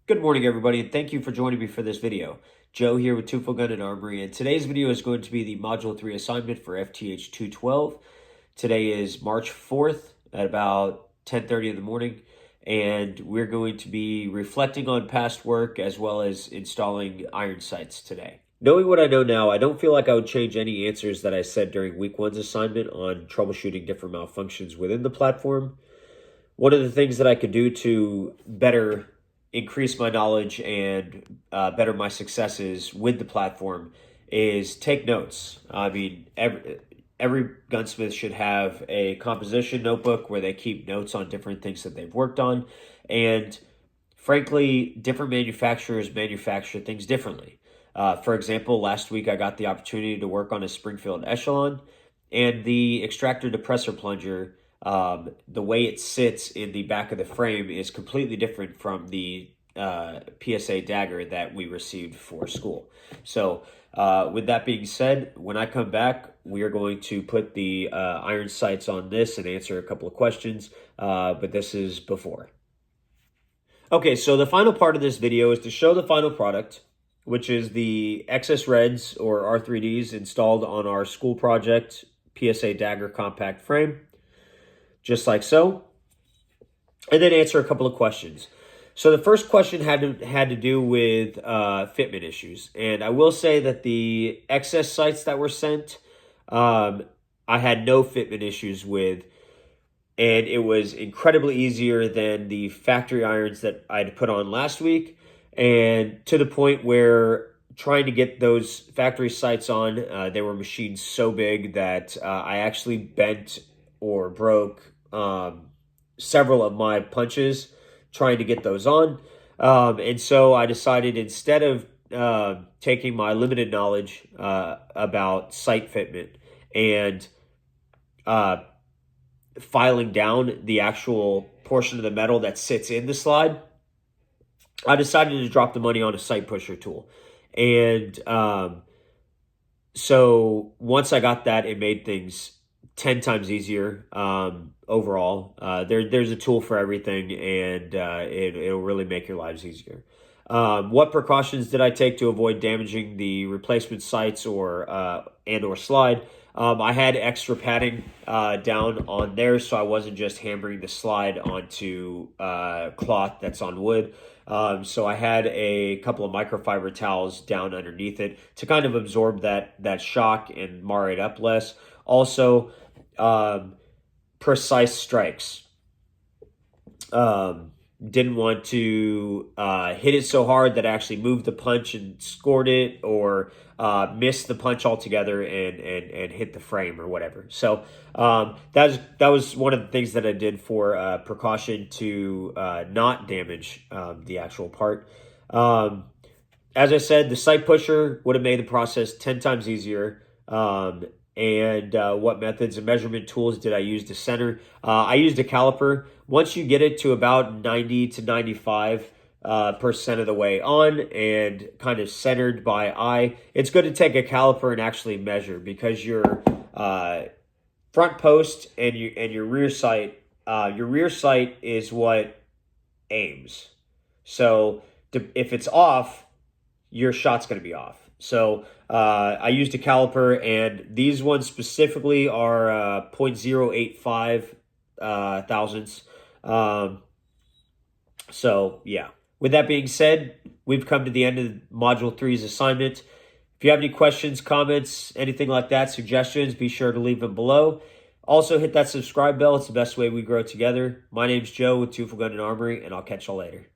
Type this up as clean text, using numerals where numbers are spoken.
Good morning, everybody, and thank you for joining me for this video. Joe here with Two Full Gun and Armory, and today's video is going to be the Module 3 assignment for FTH212. Today is March 4th at about 10:30 in the morning, and we're going to be reflecting on past work as well as installing iron sights today. Knowing what I know now, I don't feel like I would change any answers that I said during week 1's assignment on troubleshooting different malfunctions within the platform. One of the things that I could do to better increase my knowledge and better my successes with the platform is take notes. I mean, every gunsmith should have a composition notebook where they keep notes on different things that they've worked on. And frankly, different manufacturers manufacture things differently. For example, last week I got the opportunity to work on a Springfield Echelon, and the extractor depressor plunger, the way it sits in the back of the frame is completely different from the PSA dagger that we received for school. So with that being said, when I come back, we are going to put the iron sights on this and answer a couple of questions, but this is before. Okay, so the final part of this video is to show the final product, which is the XS Reds or R3Ds installed on our school project PSA dagger compact frame, just like so, and then answer a couple of questions. So the first question had to do with fitment issues, and I will say that the XS sights that were sent, I had no fitment issues with, and it was incredibly easier than the factory irons that I had put on last week, and to the point where trying to get those factory sights on, they were machined so big that I actually bent or broke several of my punches trying to get those on. And so I decided, instead of taking my limited knowledge about sight fitment and filing down the actual portion of the metal that sits in the slide, I decided to drop the money on a sight pusher tool. And so once I got that, it made things 10 times easier overall. There's a tool for everything, and it'll really make your lives easier. What precautions did I take to avoid damaging the replacement sights or slide? I had extra padding down on there, so I wasn't just hammering the slide onto cloth that's on wood. So I had a couple of microfiber towels down underneath it to kind of absorb that shock and mar it up less. Also, precise strikes. Didn't want to hit it so hard that I actually moved the punch and scored it, or missed the punch altogether and hit the frame or whatever. So that was one of the things that I did for precaution to not damage the actual part. As I said, the sight pusher would have made the process 10 times easier. And what methods and measurement tools did I use to center? I used a caliper. Once you get it to about 90 to 95% of the way on and kind of centered by eye, it's good to take a caliper and actually measure, because your front post and your rear sight is what aims. So if it's off, your shot's going to be off. So I used a caliper, and these ones specifically are 0.085 thousandths. So yeah, with that being said, we've come to the end of Module 3's assignment. If you have any questions, comments, anything like that, suggestions, be sure to leave them below. Also, hit that subscribe bell. It's the best way we grow together. My name's Joe with Two Full Gun and Armory, and I'll catch y'all later.